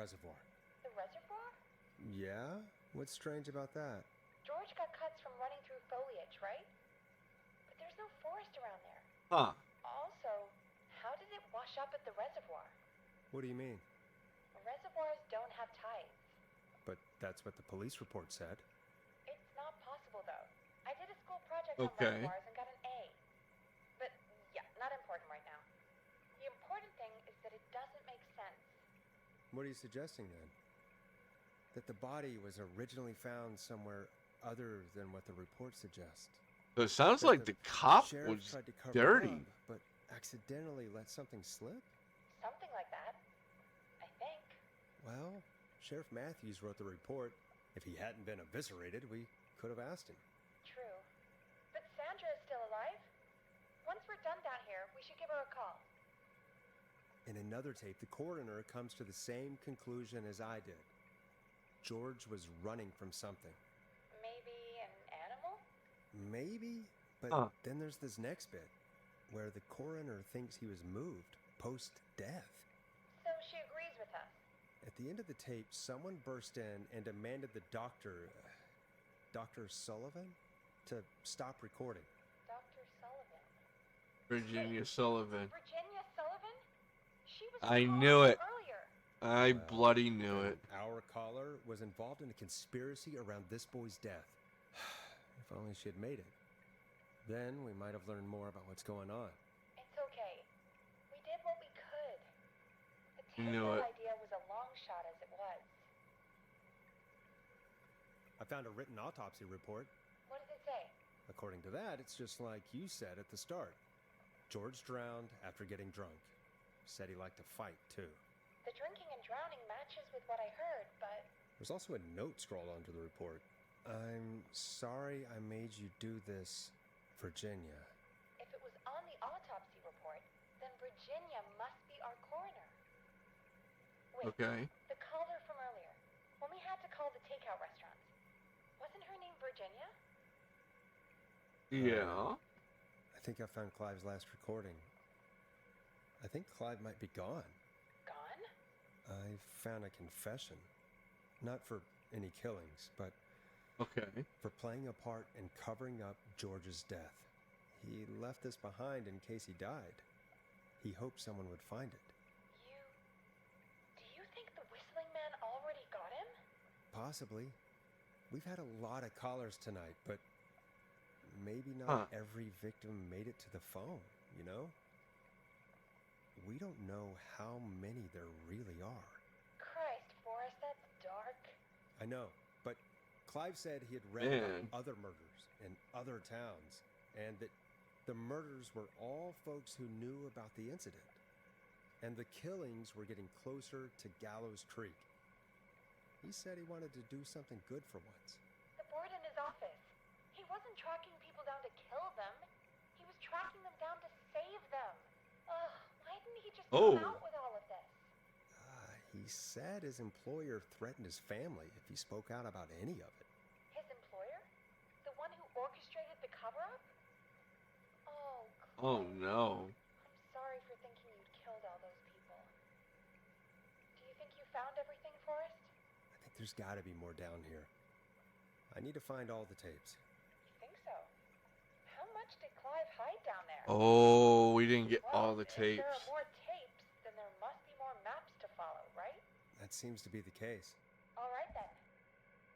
reservoir. The reservoir? Yeah? What's strange about that? George got cuts from running through foliage, right? But there's no forest around there. Huh. Also, how did it wash up at the reservoir? What do you mean? Reservoirs don't have tides. But that's what the police report said. It's not possible, though. I did a school project on Okay. reservoirs and got an A. But, yeah, not important right now. The important thing is that it doesn't make sense. What are you suggesting then? That the body was originally found somewhere other than what the report suggests. So it sounds That like the cop sheriff was tried to cover dirty. it up, but accidentally let something slip? Something like that. I think. Well, Sheriff Matthews wrote the report. If he hadn't been eviscerated, we could have asked him. True. But Sandra is still alive. Once we're done down here, we should give her a call. In another tape, the coroner comes to the same conclusion as I did. George was running from something. Maybe an animal? Maybe, but then there's this next bit, where the coroner thinks he was moved post-death. So she agrees with us. At the end of the tape, someone burst in and demanded the doctor, Dr. Sullivan, to stop recording. Dr. Sullivan. Virginia Sullivan. Virginia Sullivan? She was I on knew it. earlier. I bloody knew it. Our caller was involved in a conspiracy around this boy's death. If only she had made it. Then we might have learned more about what's going on. It's okay. We did what we could. The You knew it. idea was a long shot as it was. I found a written autopsy report. What does it say? According to that, it's just like you said at the start. George drowned after getting drunk. Said he liked to fight, too. The drinking and drowning matches with what I heard, but... There's also a note scrawled onto the report. I'm sorry I made you do this, Virginia. If it was on the autopsy report, then Virginia must be our coroner. Wait, Okay. the caller from earlier, when we had to call the takeout restaurants, wasn't her name Virginia? Yeah. I think I found Clive's last recording. I think Clive might be gone. Gone? I found a confession. Not for any killings, but Okay. for playing a part in covering up George's death. He left this behind in case he died. He hoped someone would find it. Do you think the whistling man already got him? Possibly. We've had a lot of callers tonight, but maybe not every victim made it to the phone, you know? We don't know how many there really are. Christ, Forrest, that's dark. I know, but Clive said he had read about other murders in other towns, and that the murders were all folks who knew about the incident. And the killings were getting closer to Gallows Creek. He said he wanted to do something good for once. The board in his office. He wasn't tracking people down to kill them. He was tracking them down to save them. Ugh, why didn't he just come out with all of this? He said his employer threatened his family if he spoke out about any of it. His employer? The one who orchestrated the cover-up? Oh, Clive. Oh no. I'm sorry for thinking you'd killed all those people. Do you think you found everything, Forrest? I think there's gotta be more down here. I need to find all the tapes. You think so? How much did Clive hide down there? Oh, we didn't get Well, all the if there tapes. are more tapes, then there must be more maps to follow, right? That seems to be the case. All right, then.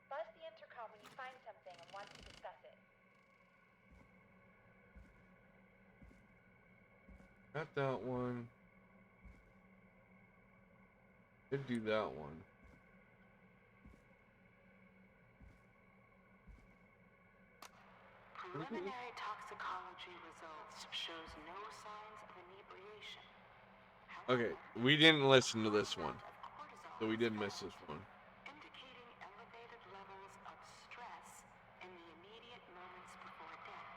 Buzz the intercom when you find something and want to discuss it. Got that one. Did do that one. Preliminary toxicology results shows no signs of inebriation. Okay, we didn't listen to this one, so we did miss this one. Indicating elevated levels of stress in the immediate moments before death.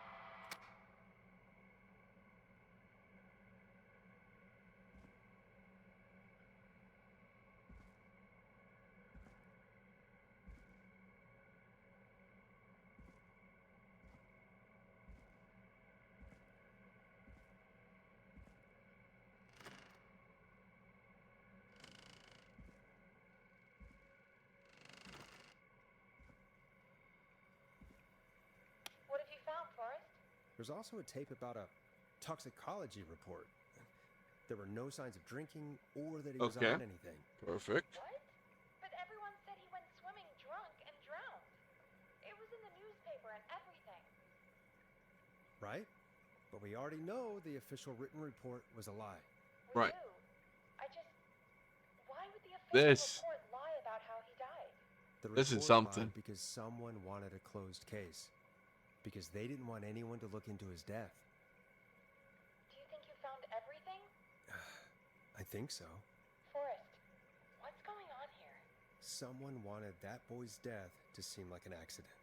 There's also a tape about a toxicology report. There were no signs of drinking or that he was Okay. on anything. Perfect. What? But everyone said he went swimming drunk and drowned. It was in the newspaper and everything. Right? But we already know the official written report was a lie. We Right. do. Why would the official This- report lie about how he died? The This is report something. lied because someone wanted a closed case. Because they didn't want anyone to look into his death. Do you think you found everything? I think so. Forrest, what's going on here? Someone wanted that boy's death to seem like an accident.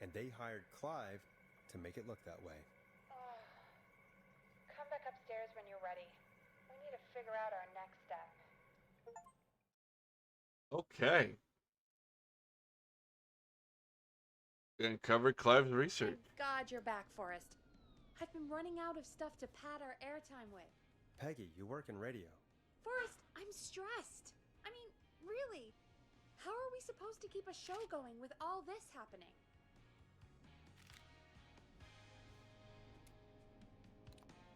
And they hired Clive to make it look that way. Come back upstairs when you're ready. We need to figure out our next step. Okay. And cover Clive's research. Thank God you're back, Forrest. I've been running out of stuff to pad our airtime with. Peggy, you work in radio. Forrest, I'm stressed. I mean, really. How are we supposed to keep a show going with all this happening?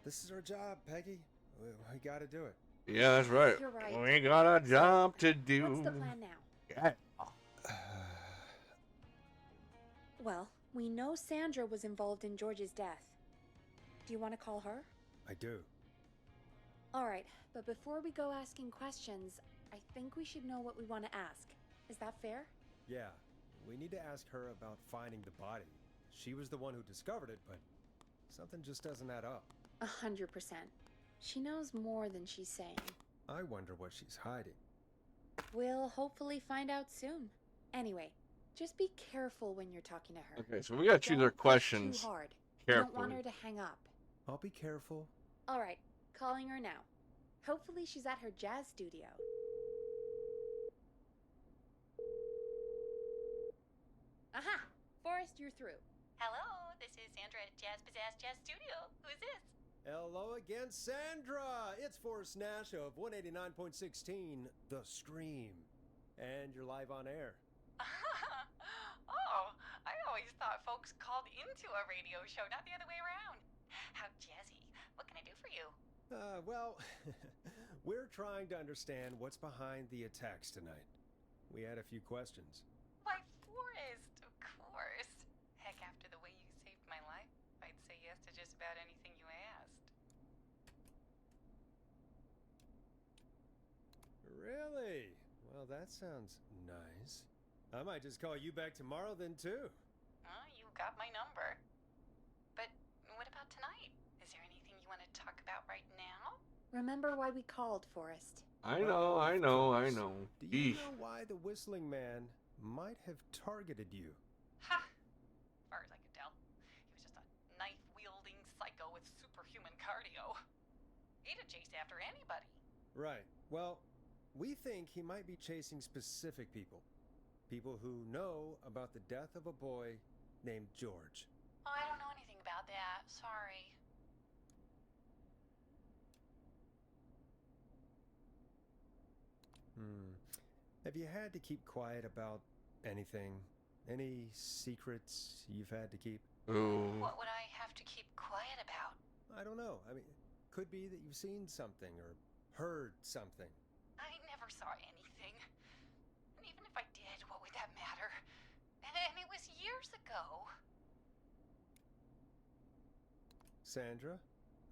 This is our job, Peggy. We gotta do it. Yeah, that's right. You're right. We got a job to do. What's the plan now? Yeah. Well, we know Sandra was involved in George's death. Do you want to call her? I do. All right, but before we go asking questions, I think we should know what we want to ask. Is that fair? Yeah, we need to ask her about finding the body. She was the one who discovered it, but something just doesn't add up. 100%. She knows more than she's saying. I wonder what she's hiding. We'll hopefully find out soon. Anyway, just be careful when you're talking to her. Okay, so we gotta choose our Don't push questions too hard. Don't want carefully. her to hang up. I'll be careful. All right, calling her now. Hopefully she's at her jazz studio. Aha! Forrest, you're through. Hello, this is Sandra at Jazz Pizzazz Jazz Studio. Who is this? Hello again, Sandra! It's Forrest Nash of 189.16, The Stream. And you're live on air. Oh, I always thought folks called into a radio show, not the other way around. How jazzy. What can I do for you? Well, we're trying to understand what's behind the attacks tonight. We had a few questions. Why, Forrest, of course. Heck, after the way you saved my life, I'd say yes to just about anything you asked. Really? Well, that sounds nice. I might just call you back tomorrow then, too. You got my number. But what about tonight? Is there anything you want to talk about right now? Remember why we called, Forrest. I know. Do you Eesh. know why the Whistling Man might have targeted you? Ha! As far as I could tell, he was just a knife-wielding psycho with superhuman cardio. He'd have chased after anybody. Right. Well, we think he might be chasing specific people. People who know about the death of a boy named George. Oh, I don't know anything about that. Sorry. Have you had to keep quiet about anything? Any secrets you've had to keep? Ooh. What would I have to keep quiet about? I don't know. I mean, could be that you've seen something or heard something. I never saw anything. And even if I did, what would that matter? And it was years ago. Sandra,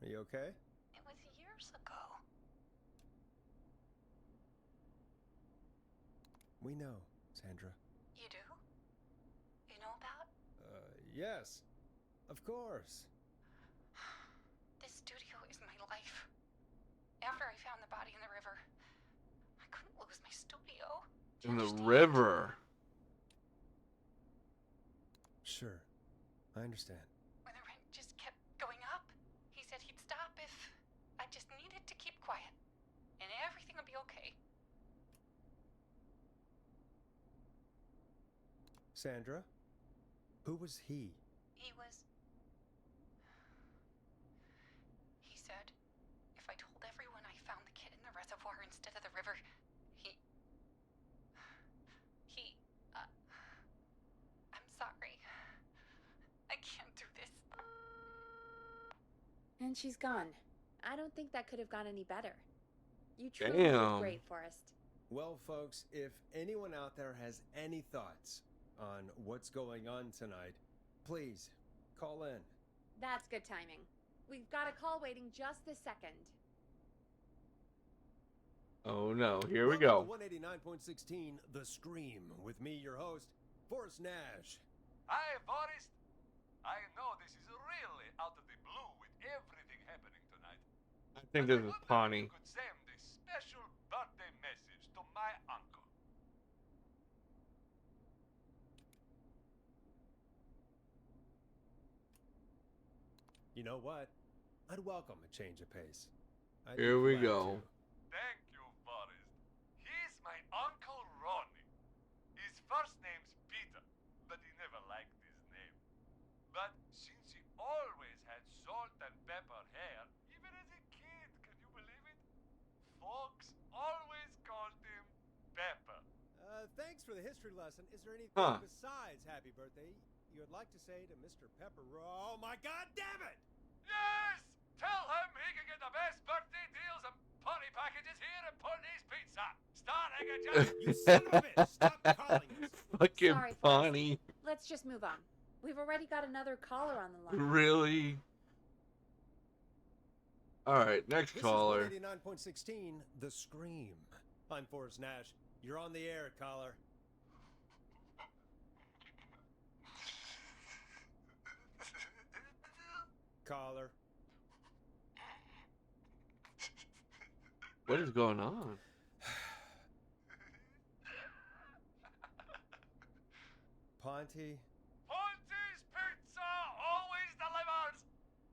are you okay? It was years ago. We know, Sandra. You do? You know about? Yes. Of course. This studio is my life. After I found the body in the river, I couldn't lose my studio. Do you In the understand? river. Sure. I understand. When the rent just kept going up, he said he'd stop if I just needed to keep quiet. And everything would be okay. Sandra? Who was he? He said if I told everyone I found the kid in the reservoir instead of the river, I'm sorry. I can't do this. And she's gone. I don't think that could have gone any better. You truly did Damn. great, Forrest. Well, folks, if anyone out there has any thoughts on what's going on tonight, please call in. That's good timing. We've got a call waiting just this second. Oh no, here we Welcome go. to 189.16 The Scream with me, your host, Forrest Nash. Hi, Forrest. I know this is really out of the blue with everything happening tonight. I think but this is I wonder if Pawnee. you could send a special birthday message to my uncle. You know what? I'd welcome a change of pace. I'd Here be we glad go. to. Thank you, Forrest. He's my Uncle Ronnie. His first name's Peter, but he never liked his name. But since he always had salt and pepper hair, even as a kid, can you believe it? Folks always called him Pepper. Thanks for the history lesson. Is there anything besides happy birthday you would like to say to Mr. Pepper? Oh my God, damn it! Yes! Tell him he can get the best birthday deals and pony packages here at Pony's Pizza. Starting at just... You son of a bitch! Stop calling us! Fucking Sorry, Forrest. Pawnee. Let's just move on. We've already got another caller on the line. Really? Alright, next This caller. is 189.16 The Scream. I'm Forrest Nash. You're on the air, caller. Caller. What is going on? Ponty. Ponty's Pizza always delivers.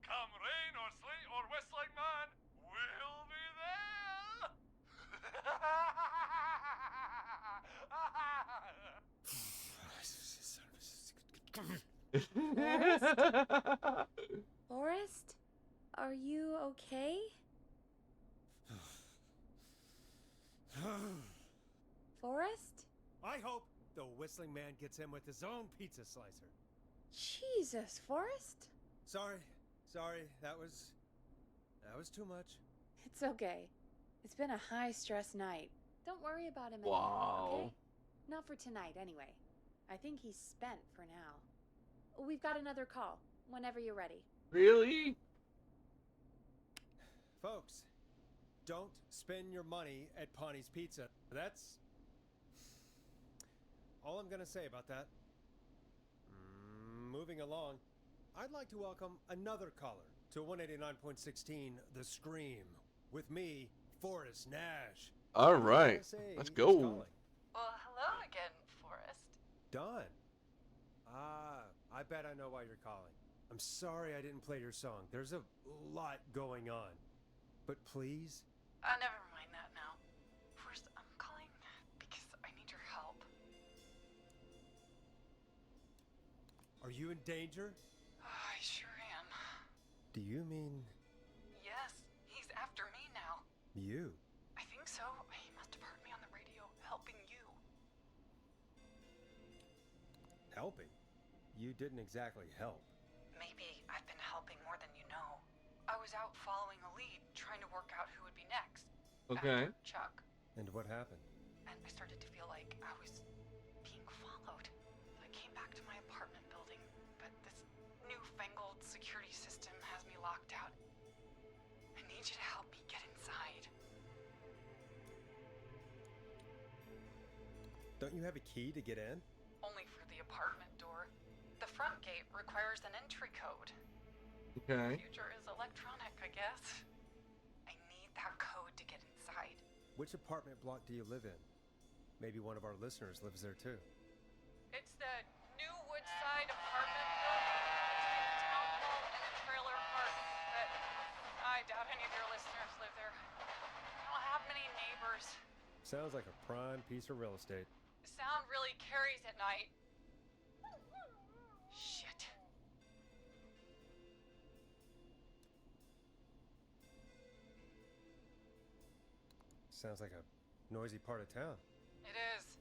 Come rain or sleet or whistling man, we'll be Forrest? Are you okay? Forrest? I hope the whistling man gets in with his own pizza slicer. Jesus, Forrest? Sorry, that was too much. It's okay. It's been a high-stress night. Don't worry about him anymore, Wow. okay? Not for tonight, anyway. I think he's spent for now. We've got another call, whenever you're ready. Really? Folks, don't spend your money at Ponty's Pizza. That's all I'm gonna say about that. Moving along, I'd like to welcome another caller to 189.16 The Scream with me, Forrest Nash. Alright, USA let's is go. calling. Well, hello again, Forrest. Don. I bet I know why you're calling. I'm sorry I didn't play your song. There's a lot going on. But please, Never mind that now. Forrest, I'm calling because I need your help. are you in danger? I sure am. Do you mean Yes, he's after me now. you? I think so. He must have heard me on the radio helping you. Helping? You didn't exactly help. Maybe I've been helping more than you know. I was out following a lead, trying to work out who would be next. Okay. After Chuck. And what happened? And I started to feel like I was being followed. I came back to my apartment building, but this newfangled security system has me locked out. I need you to help me get inside. Don't you have a key to get in? Only for the apartment door. The front gate requires an entry code. Okay. The future is electronic, I guess. I need that code to get inside. Which apartment block do you live in? Maybe one of our listeners lives there too. It's the new Woodside apartment building between the town hall and the trailer park. But I doubt any of your listeners live there. I don't have many neighbors. Sounds like a prime piece of real estate. Sound really carries at night. Shit. Sounds like a noisy part of town. It is.